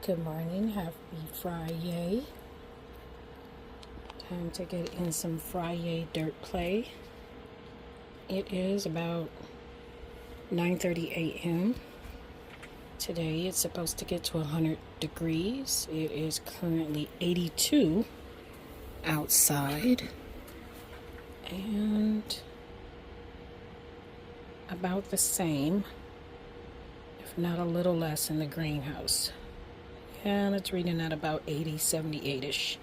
Good morning, happy Fri-Yay. Time to get in some Fri-Yay dirt play. It is about 9:30 a.m. Today it's supposed to get to 100 degrees. It is currently 82 outside and about the same, if not a little less, in the greenhouse. And it's reading at about 80, 78-ish.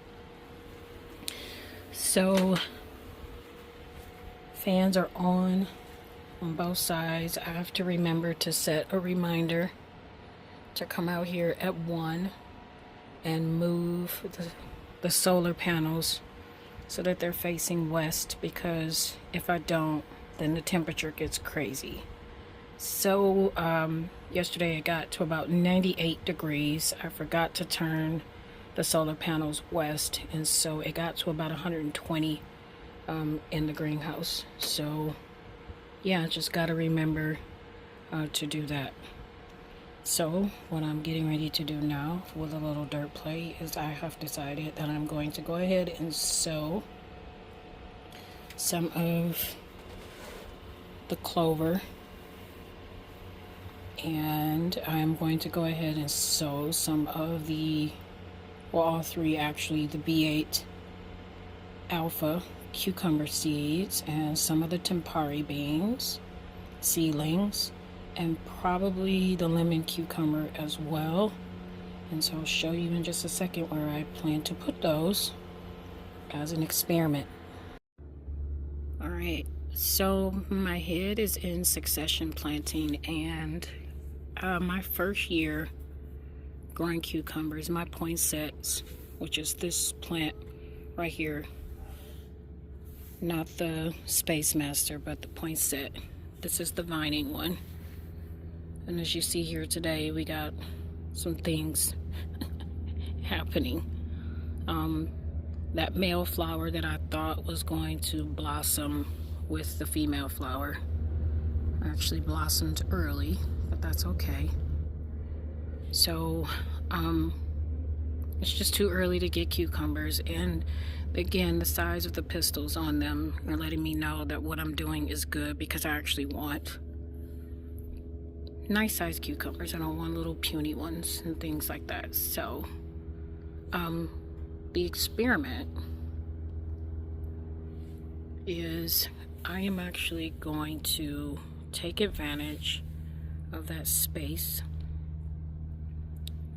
So fans are on both sides. I have to remember to set a reminder to come out here at 1 and move the solar panels so that they're facing west, because if I don't, then the temperature gets crazy. So yesterday it got to about 98 degrees. I forgot to turn the solar panels west, and so it got to about 120 in the greenhouse. So yeah, just got to remember to do that. So what I'm getting ready to do now with a little dirt play is I have decided that I'm going to go ahead and sow some of the clover, and I'm going to go ahead and sow some of the, well, all three actually, the Beit alpha cucumber seeds and some of the Tempary beans, seedlings, and probably the lemon cucumber as well. And so I'll show you in just a second where I plan to put those as an experiment. All right, so my head is in succession planting, and my first year growing cucumbers, my poinsettias, which is this plant right here, not the Space Master, but the poinsettia. This is the vining one. And as you see here today, we got some things happening. That male flower that I thought was going to blossom with the female flower actually blossomed early, but that's okay. So it's just too early to get cucumbers, and again, the size of the pistils on them are letting me know that what I'm doing is good, because I actually want nice sized cucumbers. I don't want little puny ones and things like that. So the experiment is I am actually going to take advantage of that space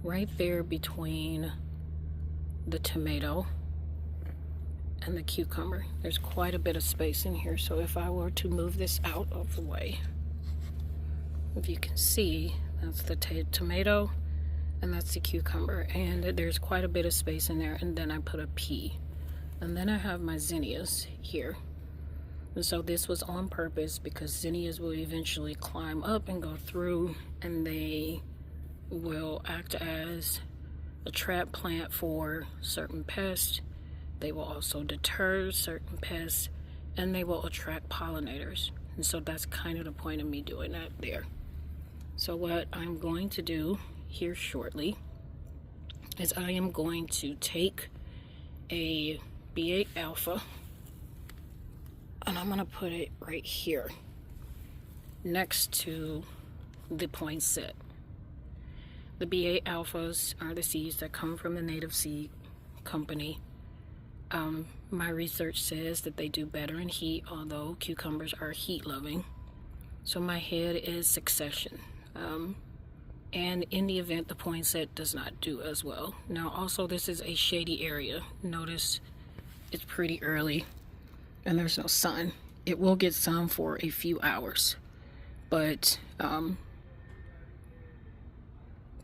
right there between the tomato and the cucumber. There's quite a bit of space in here, so if I were to move this out of the way, if you can see, that's the tomato and that's the cucumber, and there's quite a bit of space in there. And then I put a pea, and then I have my zinnias here. And so this was on purpose, because zinnias will eventually climb up and go through, and they will act as a trap plant for certain pests. They will also deter certain pests, and they will attract pollinators. And so that's kind of the point of me doing that there. So what I'm going to do here shortly is I am going to take a B8 alpha, and I'm going to put it right here next to the poinsettia. The B8 alphas are the seeds that come from the Native Seed Company. My research says that they do better in heat, although cucumbers are heat loving. So my head is succession. And in the event the poinsettia does not do as well. Now also, this is a shady area. Notice it's pretty early and there's no sun. It will get sun for a few hours, but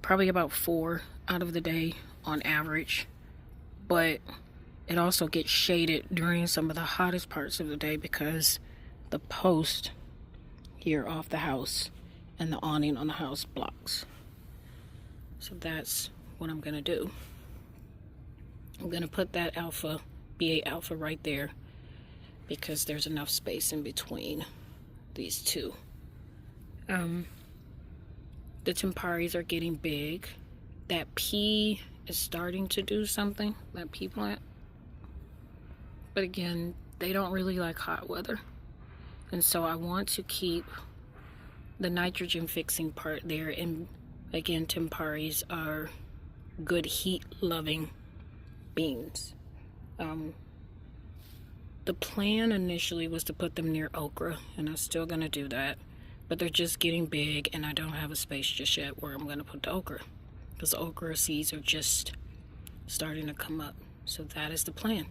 probably about 4 out of the day on average. But it also gets shaded during some of the hottest parts of the day, because the post here off the house and the awning on the house blocks. So that's what I'm gonna do. I'm gonna put that alpha, B8 alpha, right there, because there's enough space in between these two. The Temparies are getting big. that pea is starting to do something, that pea plant. But again, they don't really like hot weather. And so I want to keep the nitrogen fixing part there. And again, Temparys are good heat loving beans. The plan initially was to put them near okra, and I'm still going to do that. But they're just getting big, and I don't have a space just yet where I'm going to put the okra, because okra seeds are just starting to come up. So that is the plan.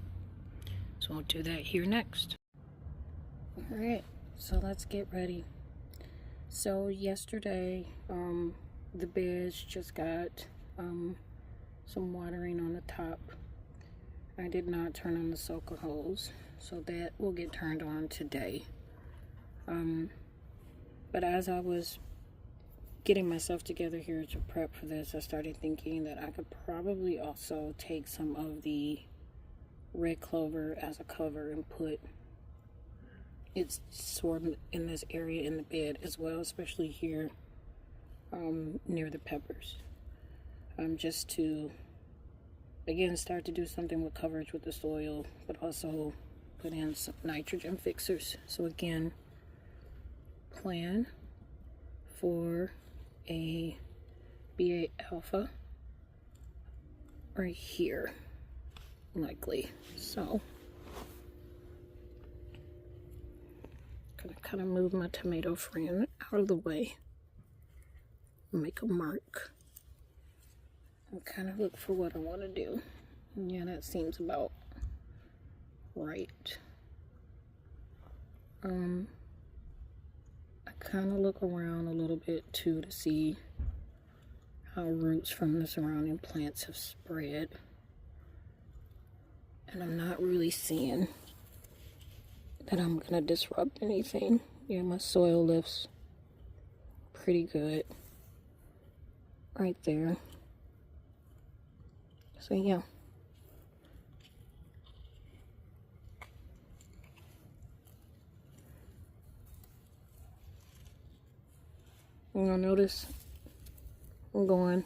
So I'll do that here next. Alright, so let's get ready. So yesterday, the beds just got some watering on the top. I did not turn on the soaker hose, so that will get turned on today. But as I was getting myself together here to prep for this, I started thinking that I could probably also take some of the red clover as a cover and put it sort of in this area in the bed as well, especially here near the peppers. Just to, again, start to do something with coverage with the soil, but also put in some nitrogen fixers. So again, plan for a Beit alpha right here, likely. So gonna kind of move my tomato friend out of the way, make a mark, and kind of look for what I want to do. And yeah, that seems about right. I kind of look around a little bit too to see how roots from the surrounding plants have spread, and I'm not really seeing that I'm gonna disrupt anything. Yeah, my soil lifts pretty good right there. So yeah. You'll notice I'm going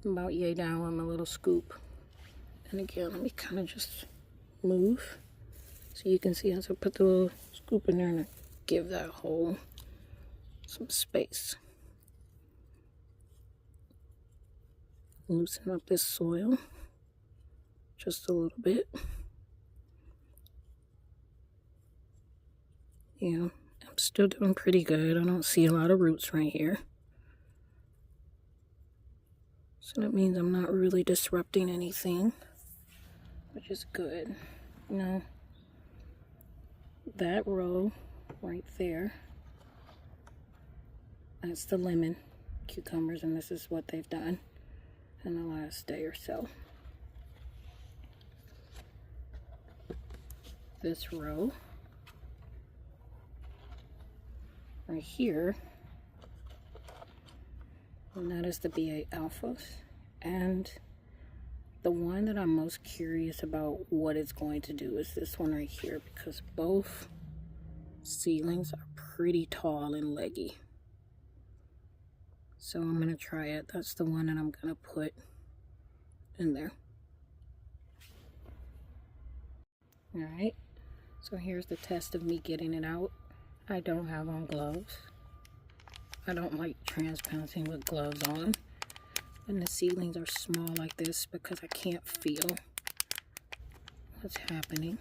about yay down on my little scoop. And again, let me kind of just move so you can see as I put the little scoop in there and give that hole some space. Loosen up this soil just a little bit. Yeah, I'm still doing pretty good. I don't see a lot of roots right here. So that means I'm not really disrupting anything, which is good. You know, that row right there, that's the lemon cucumbers, and this is what they've done in the last day or so. This row right here, and that is the Beit alphas. And the one that I'm most curious about what it's going to do is this one right here, because both seedlings are pretty tall and leggy. So I'm going to try it. That's the one that I'm going to put in there. Alright, so here's the test of me getting it out. I don't have on gloves. I don't like transplanting with gloves on. And the seedlings are small like this because I can't feel what's happening.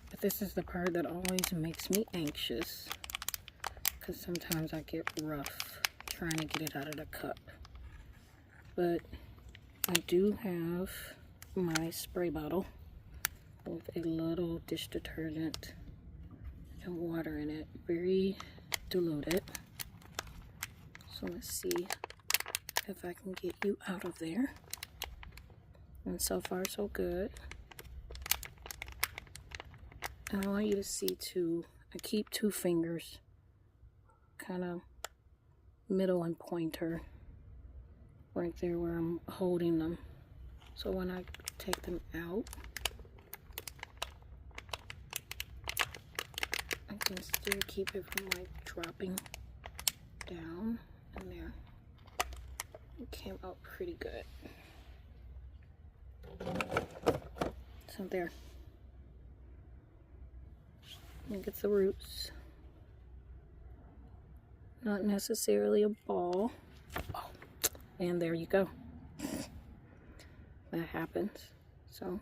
But this is the part that always makes me anxious, because sometimes I get rough trying to get it out of the cup. But I do have my spray bottle with a little dish detergent and water in it, very diluted. So let's see if I can get you out of there. And so far so good. And I want you to see too, I keep two fingers kind of middle and pointer right there where I'm holding them. So when I take them out, I can still keep it from like dropping came out pretty good. So there. I think it's the roots. Not necessarily a ball. Oh, and there you go. That happens. So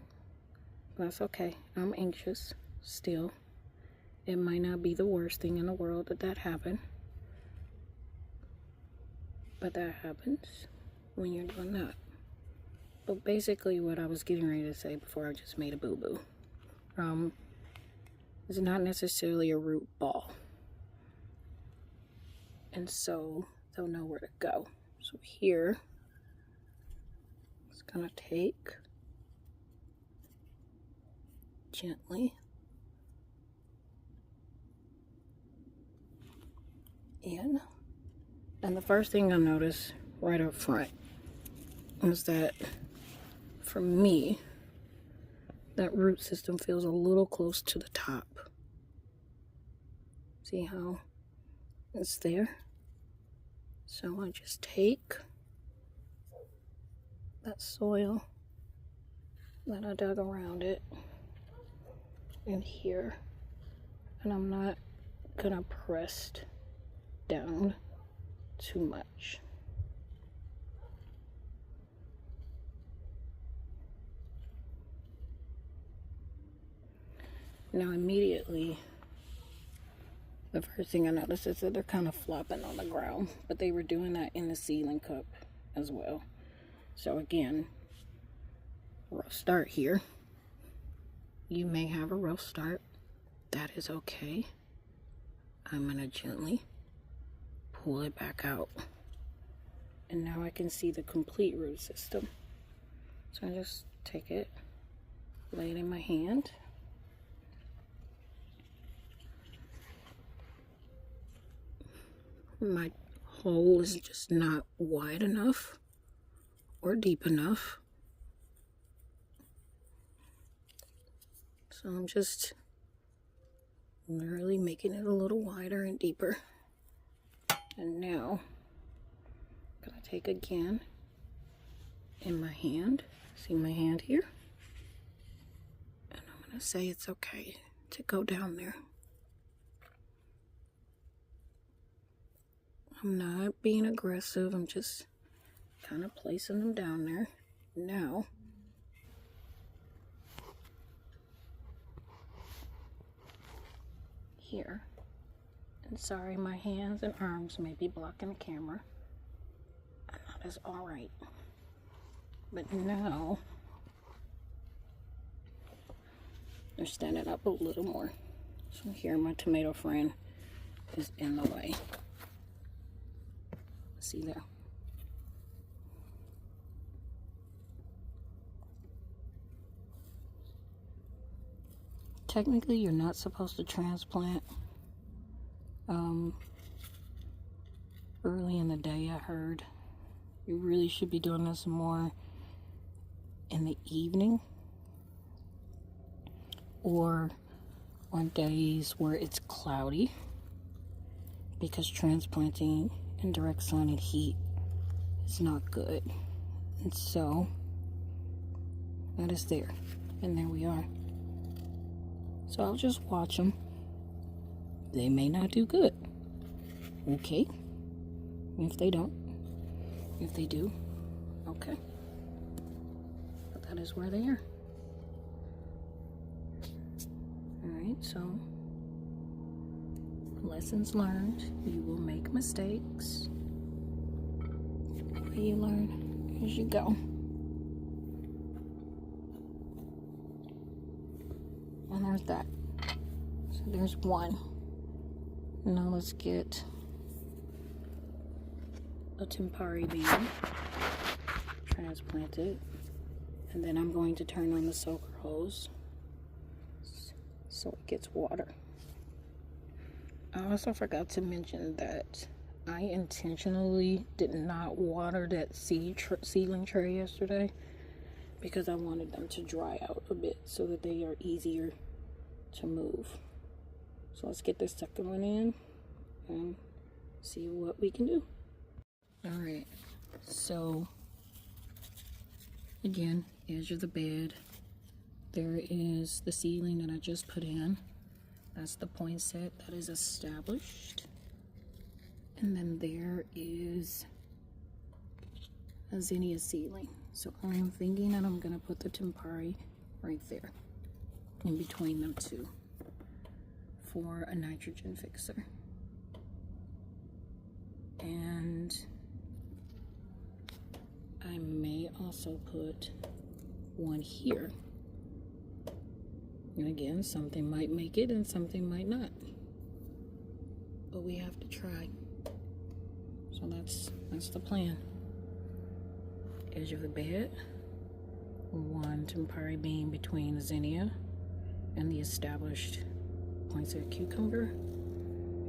that's okay. I'm anxious still. It might not be the worst thing in the world that happened. But that happens when you're doing that. But basically what I was getting ready to say before I just made a boo-boo. It's not necessarily a root ball. And so they'll know where to go. So here, it's gonna take gently in. And the first thing I noticed right up front was that for me, that root system feels a little close to the top. See how it's there? So I just take that soil that I dug around it in here, and I'm not gonna press down too much. Now immediately, the first thing I noticed is that they're kind of flopping on the ground, but they were doing that in the seedling cup as well. So again, rough start here. You may have a rough start. That is okay. I'm gonna gently pull it back out. And now I can see the complete root system. So I just take it, lay it in my hand. My hole is just not wide enough or deep enough. So I'm just literally making it a little wider and deeper. And now I'm gonna take again in my hand. See my hand here? And I'm gonna say it's okay to go down there. I'm not being aggressive, I'm just kind of placing them down there. Now, here, and sorry, my hands and arms may be blocking the camera, and that is alright. But now, they're standing up a little more. So here, my tomato friend is in the way. See there? Technically, you're not supposed to transplant early in the day, I heard. You really should be doing this more in the evening or on days where it's cloudy, because transplanting in direct sun and heat is not good. And so that is there, and there we are. So I'll just watch them. They may not do good, okay? If they don't, if they do, okay. But that is where they are. Alright, so lessons learned. You will make mistakes. You learn as you go. And there's that. So there's one. Now let's get a Tempary bean transplanted. And then I'm going to turn on the soaker hose so it gets water. I also forgot to mention that I intentionally did not water that seedling tray yesterday because I wanted them to dry out a bit so that they are easier to move. So let's get this second one in and see what we can do. Alright, So again, edge of the bed, there is the seedling that I just put in. That's the poinsettia that is established. And then there is a zinnia seedling. So I'm thinking that I'm gonna put the Tempary right there in between them two for a nitrogen fixer. And I may also put one here. And again, something might make it and something might not. But we have to try. So that's the plan. Edge of the bed. One Tempary bean between the zinnia and the established poinsettia cucumber.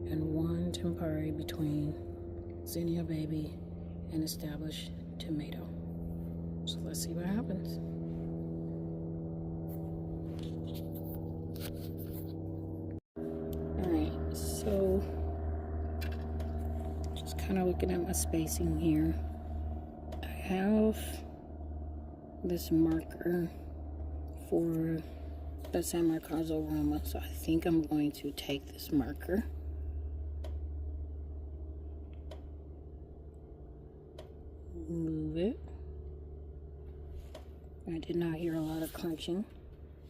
And one Tempary between zinnia baby and established tomato. So let's see what happens. Alright, so just kind of looking at my spacing here. I have this marker for the San Marcazo Roma, so I think I'm going to take this marker, move it. I did not hear a lot of crunching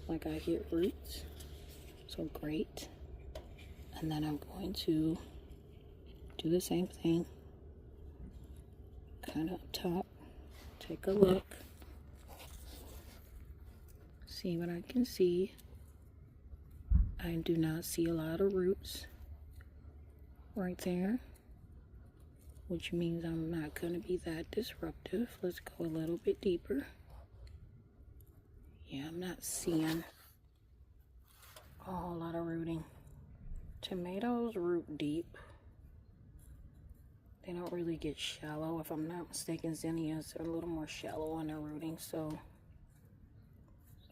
like I hear roots, so great. And then I'm going to do the same thing, kind of up top, take a look, see what I can see. I do not see a lot of roots right there, which means I'm not going to be that disruptive. Let's go a little bit deeper. Yeah, I'm not seeing a whole lot of rooting. Tomatoes root deep. They don't really get shallow. If I'm not mistaken, zinnias are a little more shallow in their rooting, so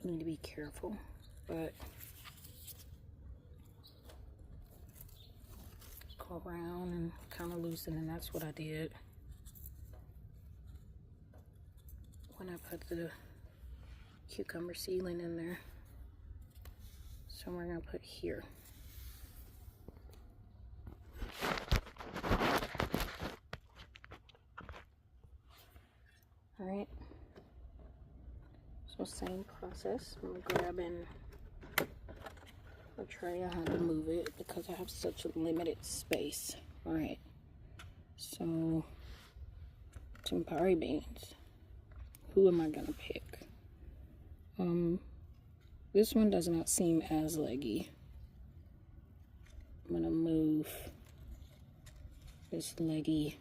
you need to be careful. But go around and kind of loosen, and that's what I did when I put the cucumber seedling in there. So we're gonna put here. Alright, so same process. I'm grabbing a tray. I had to move it because I have such a limited space. Alright, so Tempary beans. Who am I gonna pick? This one does not seem as leggy. I'm gonna move this leggy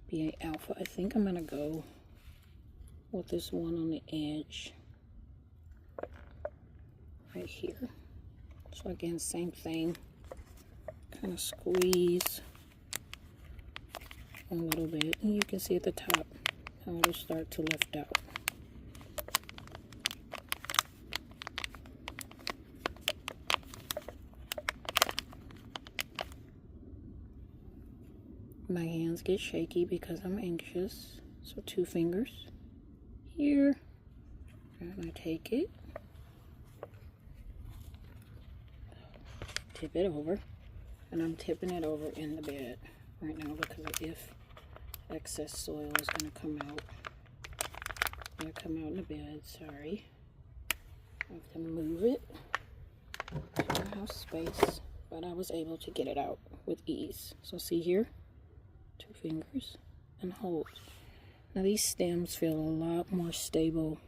Beit Alpha. I think I'm gonna go with this one on the edge right here. So again, same thing, kind of squeeze a little bit, and you can see at the top how it'll start to lift out. My hands get shaky because I'm anxious, so 2 fingers here, and I take it, tip it over, and I'm tipping it over in the bed right now because if excess soil is going to come out, in the bed, sorry. I have to move it, so I have space, but I was able to get it out with ease. So see here, 2 fingers and hold. Now these stems feel a lot more stable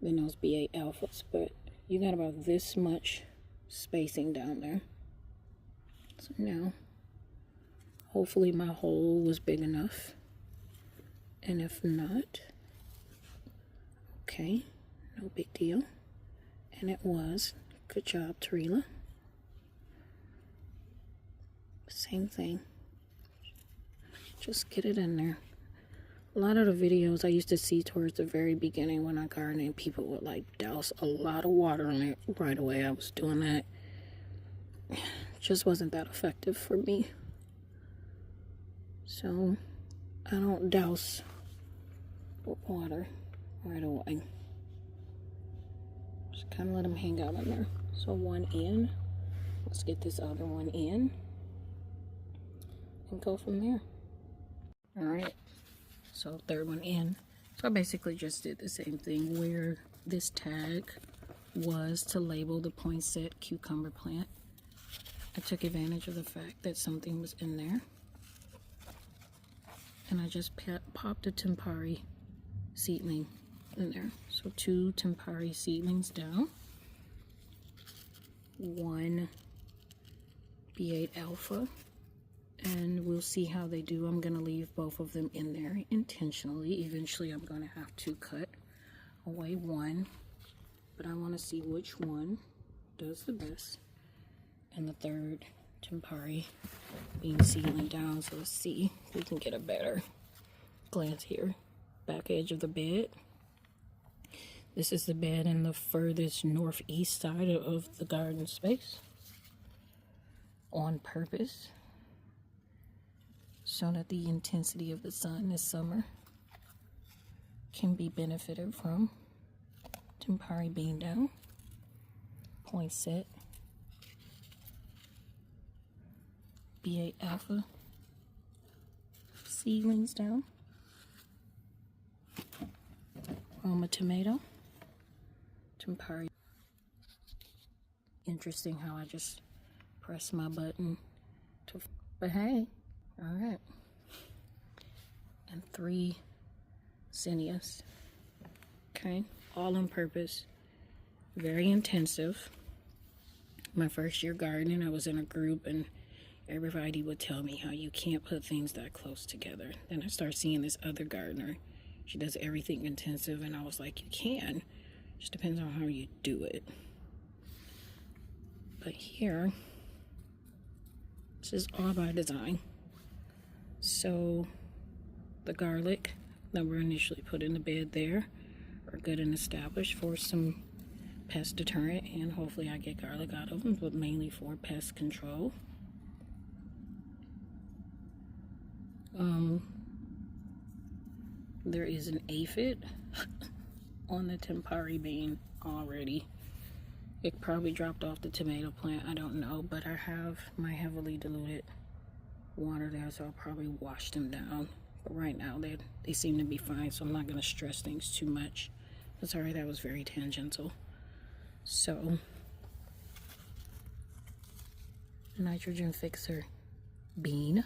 than those Beit Alphas, but you got about this much spacing down there. So now, hopefully my hole was big enough, and if not, okay, no big deal. And it was. Good job, Tarila. Same thing. Just get it in there. A lot of the videos I used to see towards the very beginning when I gardened, people would like douse a lot of water on it right away. I was doing that. Just wasn't that effective for me. So I don't douse with water right away. Just kind of let them hang out in there. So one in. Let's get this other one in and go from there. Alright, so third one in. So I basically just did the same thing where this tag was to label the poinsettia cucumber plant. I took advantage of the fact that something was in there. And I just popped a Tempary seedling in there. So 2 Tempary seedlings down. 1 Beit alpha. And we'll see how they do. I'm going to leave both of them in there intentionally. Eventually I'm going to have to cut away one. But I want to see which one does the best. And the third Tempary being seedling down. So let's see if we can get a better glance here. Back edge of the bed. This is the bed in the furthest northeast side of the garden space. On purpose. So that the intensity of the sun this summer can be benefited from. Tempary being down. Poinsettia. Beit alpha. Seedlings down. Roma tomato. Tempary. Interesting how I just press my button to, but hey. Alright. And 3 zinnias. Okay. All on purpose. Very intensive. My first year gardening, I was in a group and everybody would tell me how you can't put things that close together. Then I started seeing this other gardener. She does everything intensive and I was like, you can. Just depends on how you do it. But here, this is all by design. So the garlic that were initially put in the bed there are good and established for some pest deterrent, and hopefully I get garlic out of them, but mainly for pest control. There is an aphid on the Tempary bean already. It probably dropped off the tomato plant, I don't know, but I have my heavily diluted water there, so I'll probably wash them down. But right now they seem to be fine, so I'm not going to stress things too much. But sorry, that was very tangential. So nitrogen fixer bean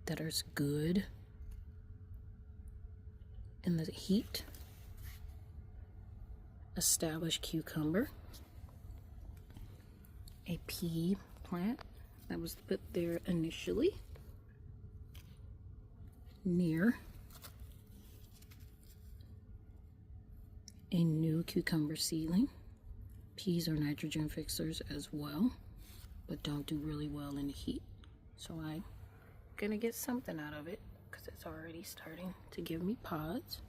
that is good in the heat. Established cucumber. A pea plant that was put there initially. Near a new cucumber seedling. Peas are nitrogen fixers as well, but don't do really well in the heat. So I'm gonna get something out of it because it's already starting to give me pods.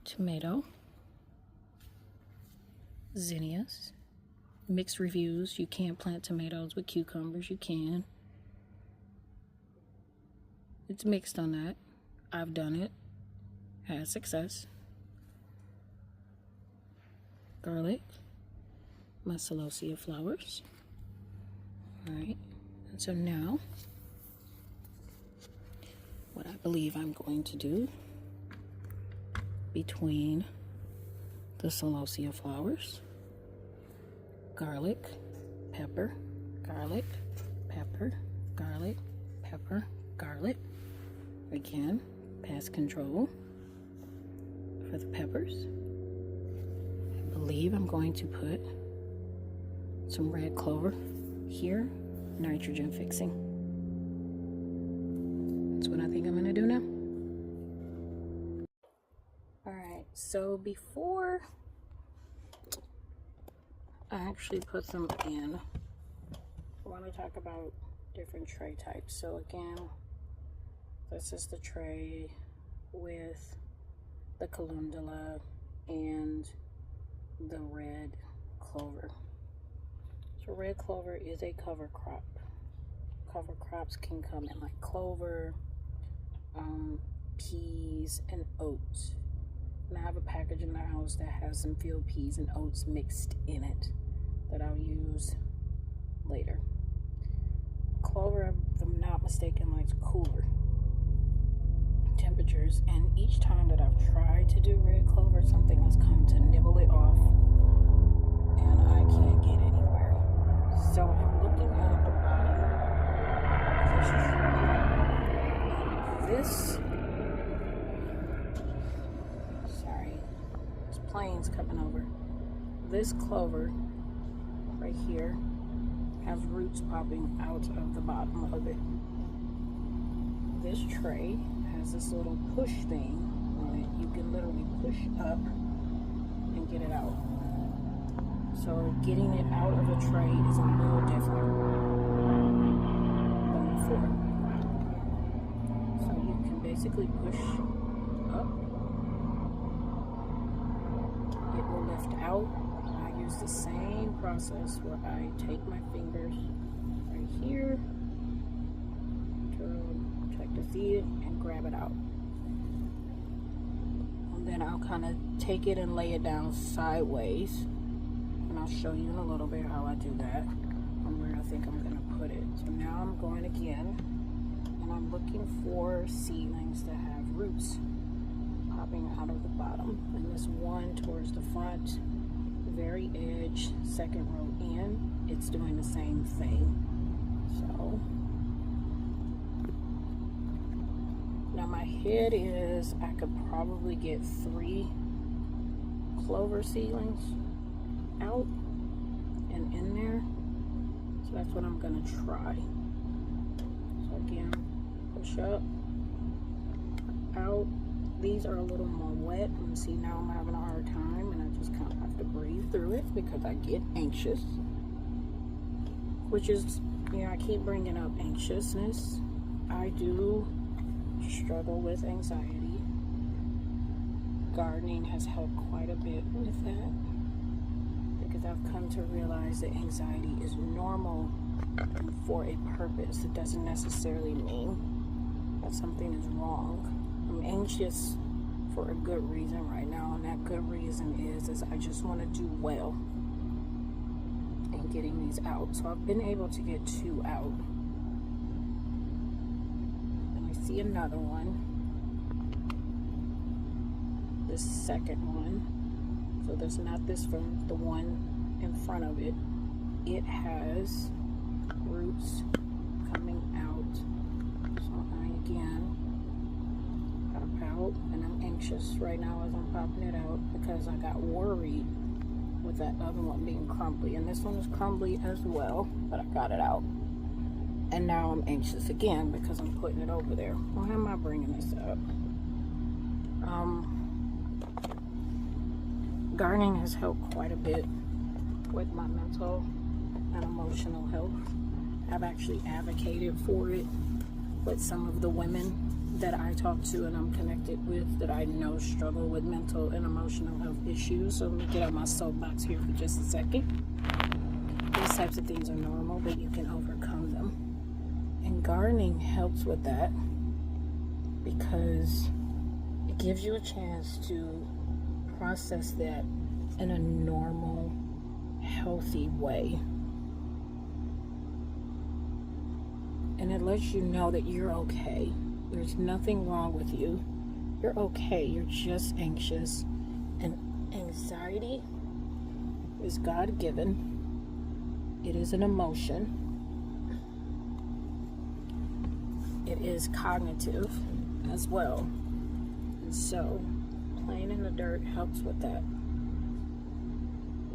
Tomato. Zinnias. Mixed reviews. You can't plant tomatoes with cucumbers. You can. It's mixed on that. I've done it. Had success. Garlic. My celosia flowers. Alright. And so now, what I believe I'm going to do between the celosia flowers, garlic, pepper, garlic, pepper, garlic, pepper, garlic. Again, pest control for the peppers. I believe I'm going to put some red clover here, nitrogen fixing. That's what I think I'm gonna do now. Alright, so before I actually put them in, I want to talk about different tray types. So again, this is the tray with the calendula and the red clover. So red clover is a cover crop. cover crops can come in like clover, peas, and oats. And I have a package in the house that has some field peas and oats mixed in it that I'll use later. Clover, if I'm not mistaken, likes cooler temperatures, and each time that I've tried to do red clover, something has come to nibble it off and I can't get anywhere. So I'm looking at the bottom of this tree. Sorry, this plane's coming over. This clover right here has roots popping out of the bottom of it. This tray has this little push thing on it. You can literally push up and get it out. So getting it out of a tray is a little different than before. So you can basically push up. It will lift out. I use the same process where I take my fingers right here to check the seed and grab it out. And then I'll kind of take it and lay it down sideways. And I'll show you in a little bit how I do that and where I think I'm going to put it. So now I'm going again, and I'm looking for seedlings that have roots popping out of the bottom. And this one towards the front, very edge, second row in, it's doing the same thing. So now my head is I could probably get 3 clover seedlings out and in there. So that's what I'm gonna try. So again, push up, out. These are a little more wet, and see now I'm having a hard time, and I just kind of have to breathe through it because I get anxious, which is, you know, I keep bringing up anxiousness. I do struggle with anxiety. Gardening has helped quite a bit with that, because I've come to realize that anxiety is normal and for a purpose. It doesn't necessarily mean that something is wrong. I'm anxious for a good reason right now, and that good reason is I just want to do well in getting these out. So I've been able to get 2 out. And I see another one. The second one. So there's not this one, the one in front of it. It has roots coming out. So I again pop out, and I'm anxious right now as I'm popping it out because I got worried with that other one being crumbly, and this one is crumbly as well, but I got it out. And now I'm anxious again because I'm putting it over there. Why am I bringing this up? Gardening has helped quite a bit with my mental and emotional health. I've actually advocated for it with some of the women that I talk to and I'm connected with that I know struggle with mental and emotional health issues. So let me get out my soapbox here for just a second. These types of things are normal, but you can overcome them. And gardening helps with that because it gives you a chance to process that in a normal, healthy way. And it lets you know that you're okay. There's nothing wrong with you. You're okay. You're just anxious. And anxiety is God-given. It is an emotion. It is cognitive as well. And so, playing in the dirt helps with that.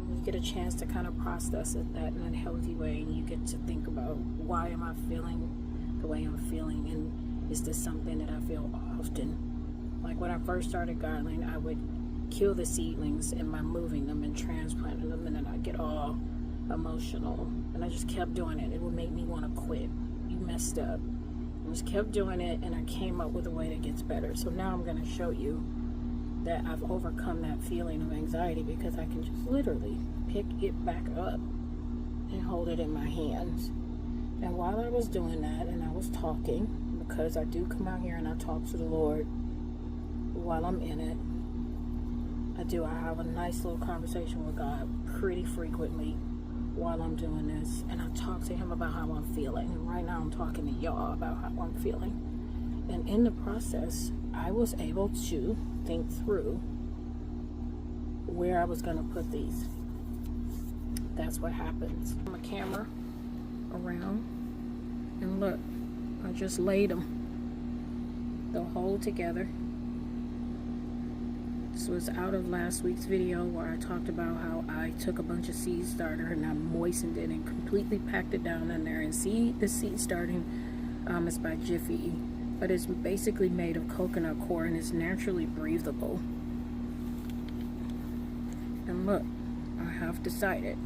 You get a chance to kind of process that in a healthy way, and you get to think about, why am I feeling the way I'm feeling, and is this something that I feel often? Like when I first started gardening, I would kill the seedlings and by moving them and transplanting them, and then I'd get all emotional, and I just kept doing it. It would make me want to quit. You messed up. I just kept doing it, and I came up with a way that gets better. So now I'm going to show you that I've overcome that feeling of anxiety because I can just literally pick it back up and hold it in my hands. And while I was doing that and I was talking, because I do come out here and I talk to the Lord while I'm in it, I have a nice little conversation with God pretty frequently while I'm doing this, and I talk to him about how I'm feeling. And right now I'm talking to y'all about how I'm feeling. And in the process, I was able to think through where I was going to put these. That's what happens. My camera around, and look, I just laid them. They'll hold together. This was out of last week's video where I talked about how I took a bunch of seed starter and I moistened it and completely packed it down in there. And see, the seed starting is by Jiffy, but it's basically made of coconut coir and it's naturally breathable. And look, I have decided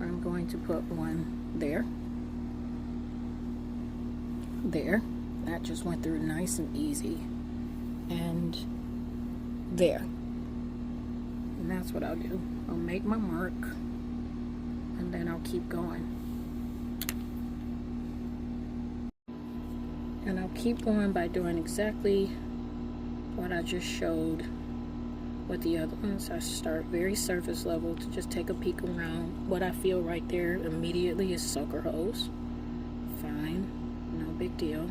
I'm going to put one there. There. That just went through nice and easy. And there. And that's what I'll do. I'll make my mark and then I'll keep going. And I'll keep going by doing exactly what I just showed with the other ones. I start very surface level to just take a peek around. What I feel right there immediately is soaker hose. Fine, no big deal.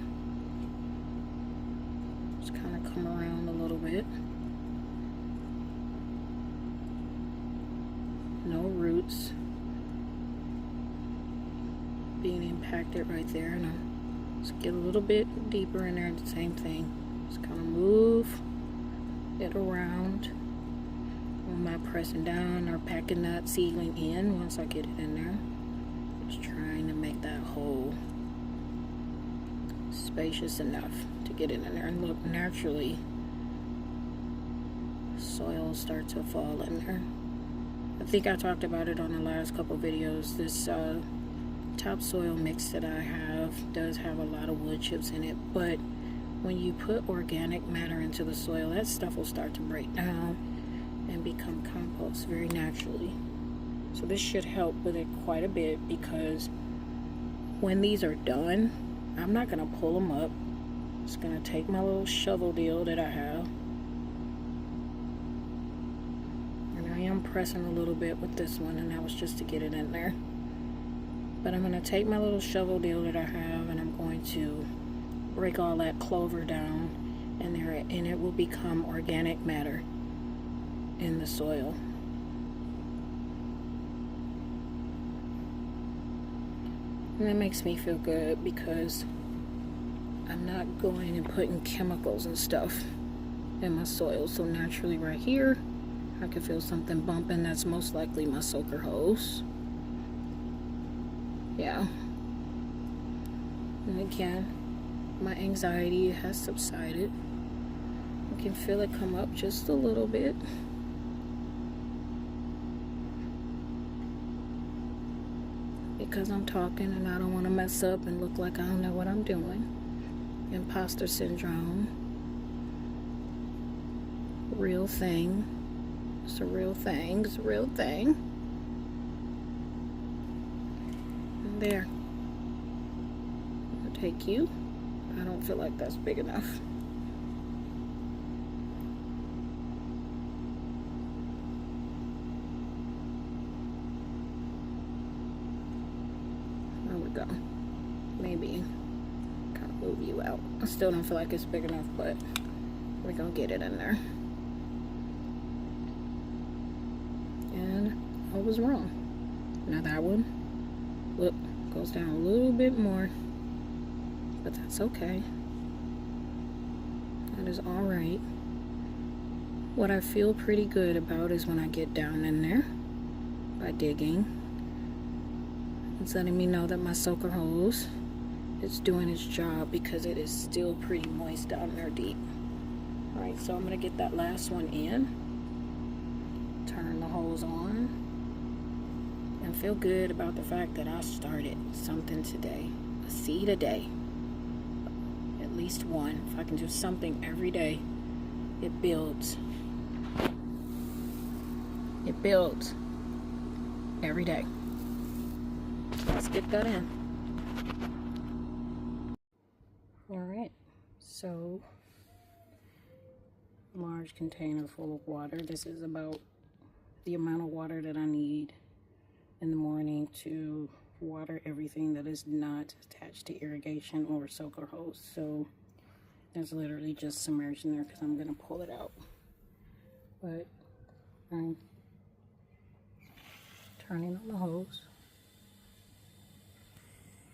Just kind of come around a little bit. No roots being impacted right there, and I'll just get a little bit deeper in there. The same thing. Just kind of move it around. I'm not pressing down or packing that seedling in once I get it in there. Just trying to make that hole spacious enough to get it in there. And look, naturally soil starts to fall in there. I think I talked about it on the last couple videos. This topsoil mix that I have does have a lot of wood chips in it, but when you put organic matter into the soil, that stuff will start to break down and become compost very naturally. So this should help with it quite a bit, because when these are done, I'm not going to pull them up. I'm just going to take my little shovel deal that I have. I am pressing a little bit with this one, and that was just to get it in there. But I'm going to take my little shovel deal that I have, and I'm going to break all that clover down in there, and it will become organic matter in the soil. And that makes me feel good, because I'm not going and putting chemicals and stuff in my soil. So naturally right here, I can feel something bumping. That's most likely my soaker hose. Yeah. And again, my anxiety has subsided. I can feel it come up just a little bit. Because I'm talking and I don't want to mess up and look like I don't know what I'm doing. Imposter syndrome. Real thing. It's a real thing. It's a real thing. And there. I'll take you. I don't feel like that's big enough. There we go. Maybe kind of move you out. I still don't feel like it's big enough, but we're gonna get it in there. And I was wrong. Now that one, look, goes down a little bit more, but that's okay. That is all right. What I feel pretty good about is when I get down in there by digging. It's letting me know that my soaker hose is doing its job, because it is still pretty moist down there deep. All right, so I'm gonna get that last one in, turn the hose on, and feel good about the fact that I started something today. A seed a day, at least one. If I can do something every day, it builds. It builds every day. Let's get that in. So, large container full of water. This is about the amount of water that I need in the morning to water everything that is not attached to irrigation or soaker hose. So there's literally just submerged in there because I'm going to pull it out. But I'm turning on the hose.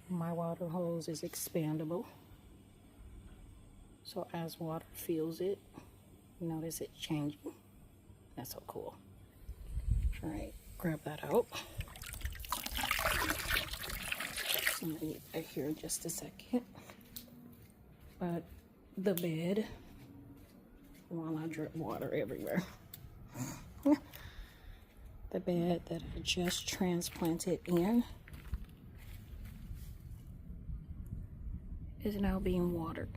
My water hose is expandable. So as water fills it, notice it changing. That's so cool. All right, grab that out. I'm gonna leave that here just a second. But the bed, while I drip water everywhere. The bed that I just transplanted in is now being watered.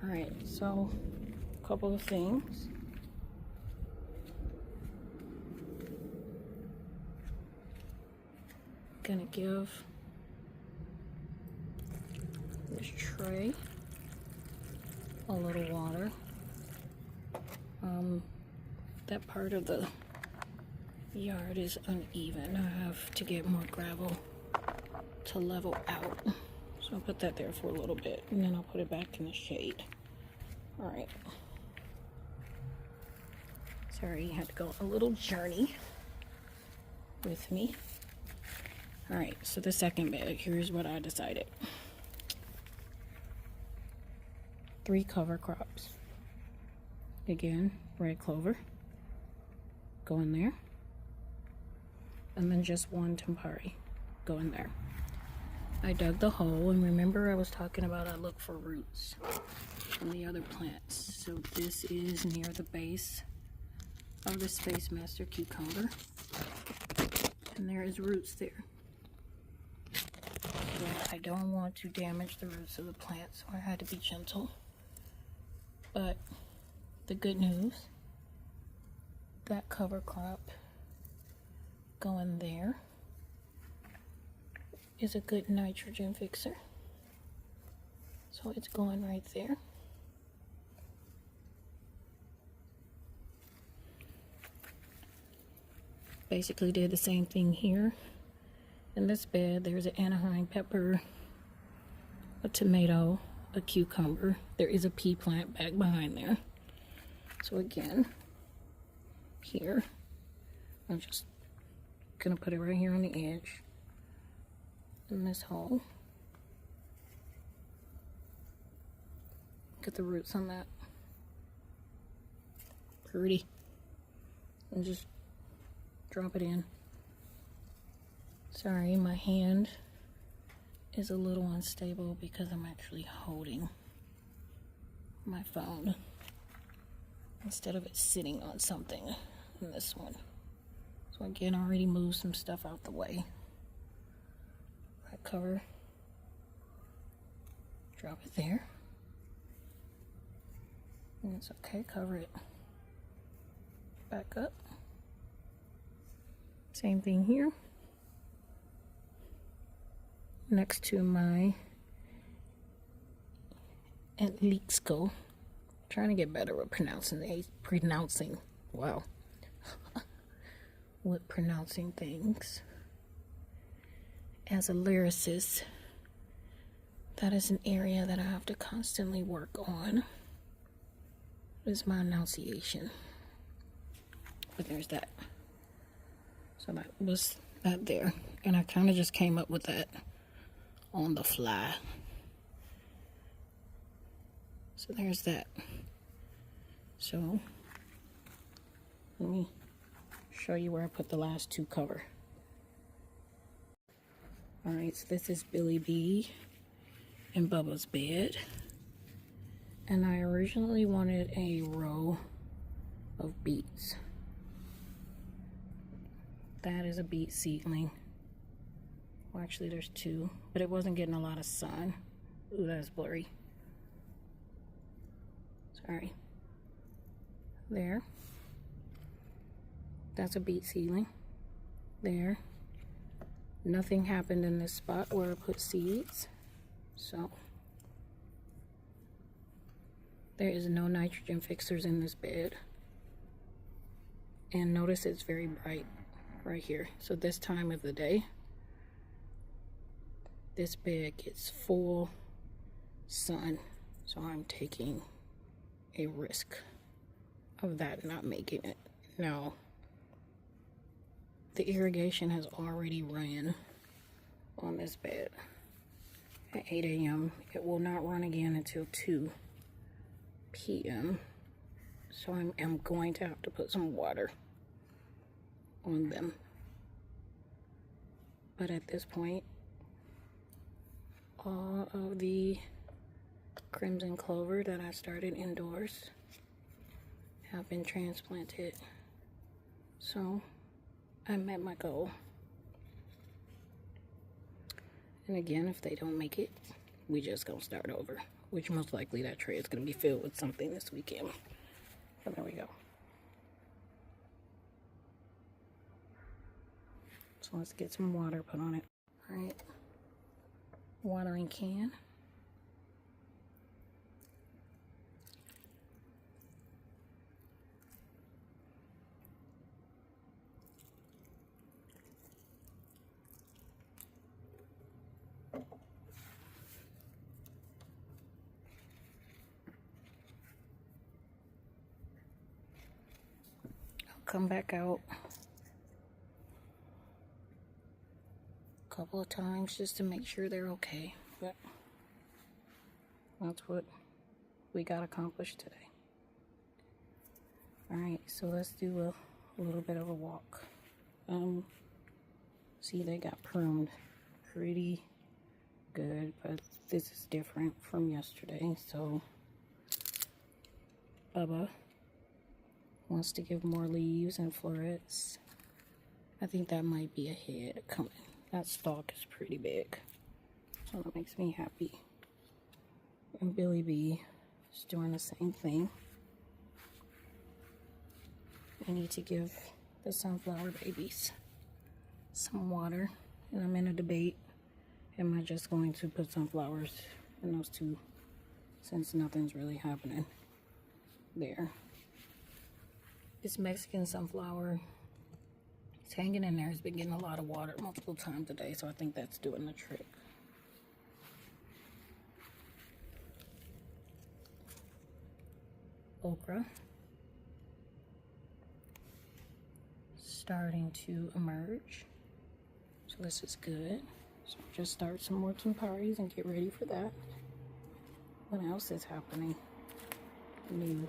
All right, so a couple of things. Gonna give this tray a little water. That part of the yard is uneven. I have to get more gravel to level out. So I'll put that there for a little bit and then I'll put it back in the shade. All right. Sorry, you had to go a little journey with me. All right, so the second bed, here's what I decided. 3 cover crops. Again, red clover. Go in there. And then just 1 Tempary. Go in there. I dug the hole, and remember I was talking about I look for roots from the other plants. So this is near the base of the Space Master cucumber. And there is roots there. So I don't want to damage the roots of the plant, so I had to be gentle. But the good news, that cover crop going there is a good nitrogen fixer. So it's going right there. Basically did the same thing here. In this bed, there's an Anaheim pepper, a tomato, a cucumber. There is a pea plant back behind there. So again, here, I'm just gonna put it right here on the edge in this hole. Get the roots on that. Pretty. And just drop it in. Sorry, my hand is a little unstable because I'm actually holding my phone instead of it sitting on something in this one. So again, I already moved some stuff out the way. That cover, drop it there. And it's okay, cover it back up. Same thing here. Next to my Antlixco. Trying to get better with pronouncing. Wow. With pronouncing things. As a lyricist, that is an area that I have to constantly work on. Is my enunciation. But there's that. So that was that there. And I kind of just came up with that on the fly. So there's that. So let me show you where I put the last 2 cover. Alright, so this is Billy B and Bubba's bed. And I originally wanted a row of beets. That is a beet seedling. Well, actually there's 2, but it wasn't getting a lot of sun. Ooh, that's blurry. Sorry. There. That's a beet seedling. There. Nothing happened in this spot where I put seeds. So There is no nitrogen fixers in this bed. And notice it's very bright right here. So this time of the day, this bed gets full sun. So I'm taking a risk of that not making it. Now, the irrigation has already ran on this bed at 8 a.m. It will not run again until 2 p.m. So I'm going to have to put some water on them. But at this point, all of the crimson clover that I started indoors have been transplanted. So I met my goal. And again, if they don't make it, we just gonna start over. Which most likely that tray is gonna be filled with something this weekend. But there we go. So let's get some water put on it. Alright. Watering can. Come back out a couple of times just to make sure they're okay, but that's what we got accomplished today. Alright, so let's do a little bit of a walk. See, they got pruned pretty good, but this is different from yesterday. So Bubba wants to give more leaves and florets. I think that might be a head coming. That stalk is pretty big, so that makes me happy. And Billy B is doing the same thing. I need to give the sunflower babies some water, and I'm in a debate. Am I just going to put sunflowers in those two, since nothing's really happening there? This Mexican sunflower, it's hanging in there. It's been getting a lot of water multiple times a day, so I think that's doing the trick. Okra starting to emerge, so this is good. So just start some more Tempary and get ready for that. What else is happening new?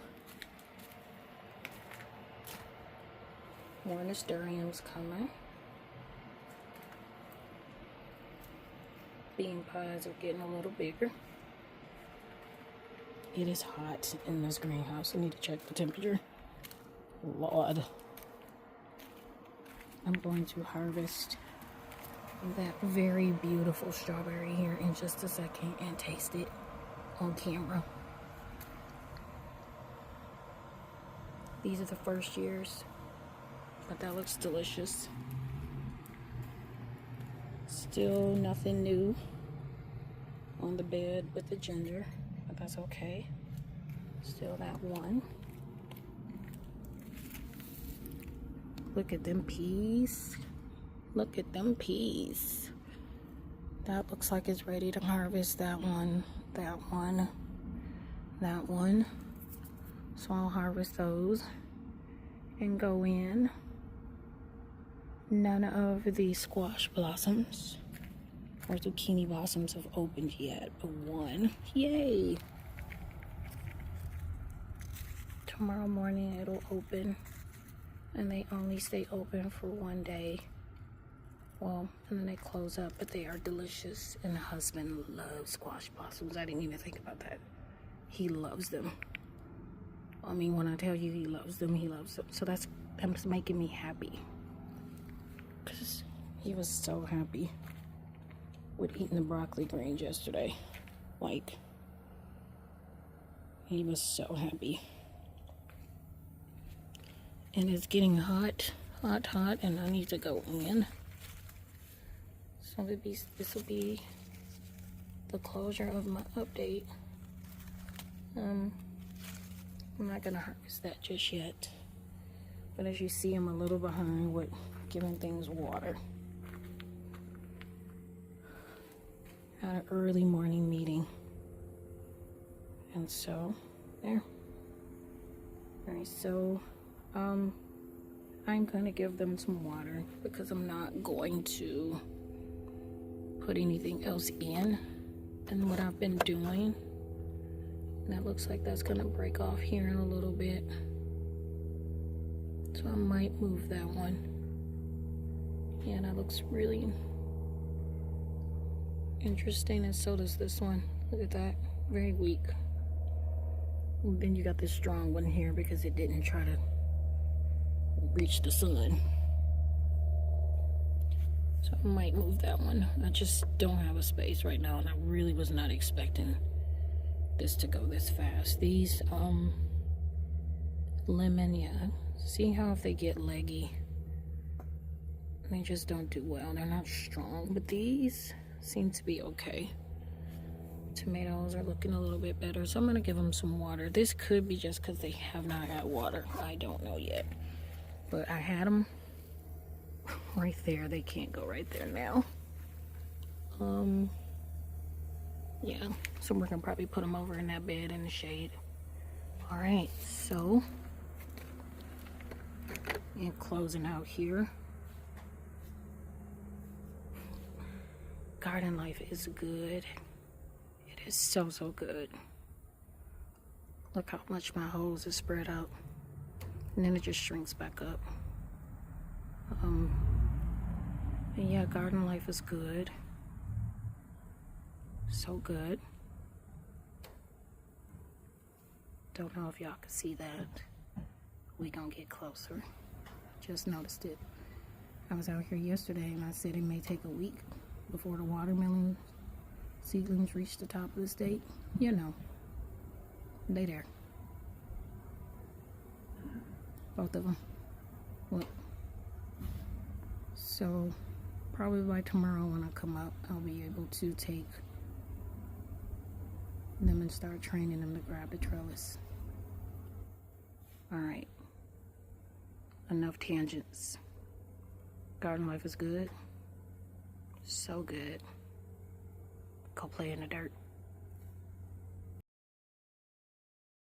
More nasturtiums coming. Bean pods are getting a little bigger. It is hot in this greenhouse. I need to check the temperature. Lord. I'm going to harvest that very beautiful strawberry here in just a second and taste it on camera. These are the first years, but that looks delicious. Still nothing new on the bed with the ginger, but that's okay. Still that one. Look at them peas. Look at them peas. That looks like it's ready to harvest. That one, that one, that one. So I'll harvest those and go in. None of the squash blossoms or zucchini blossoms have opened yet, but one. Yay! Tomorrow morning it'll open, and they only stay open for one day. Well, and then they close up, but they are delicious, and the husband loves squash blossoms. I didn't even think about that. He loves them. I mean, when I tell you he loves them, he loves them. So that's making me happy, because he was so happy with eating the broccoli greens yesterday. Like, he was so happy. And it's getting hot, hot, hot, and I need to go in. So this will be the closure of my update. I'm not gonna harvest that just yet. But as you see, I'm a little behind with giving things water. Had an early morning meeting. And so, there. Alright, so, I'm gonna give them some water because I'm not going to put anything else in than what I've been doing. And that looks like that's gonna break off here in a little bit. So I might move that one. Yeah, that looks really interesting, and so does this one. Look at that, very weak. And then you got this strong one here because it didn't try to reach the sun. So I might move that one. I just don't have a space right now, and I really was not expecting this to go this fast. These lemon, yeah, see how if they get leggy, they just don't do well. They're not strong, but these seem to be okay. Tomatoes are looking a little bit better, so I'm gonna give them some water. This could be just because they have not had water. I don't know yet, but I had them right there. They can't go right there now. Yeah, so we're gonna probably put them over in that bed in the shade. All right, so and closing out here. Garden life is good. It is so good. Look how much my hose is spread out, and then it just shrinks back up. And yeah, garden life is good. So good. Don't know if y'all can see that. We gonna get closer. Just noticed it. I was out here yesterday and I said it may take a week before the watermelon seedlings reach the top of the state. You know, they there. Both of them. Look. So probably by tomorrow when I come up, I'll be able to take them and start training them to grab the trellis. Alright. Enough tangents. Garden life is good. So good. Go play in the dirt.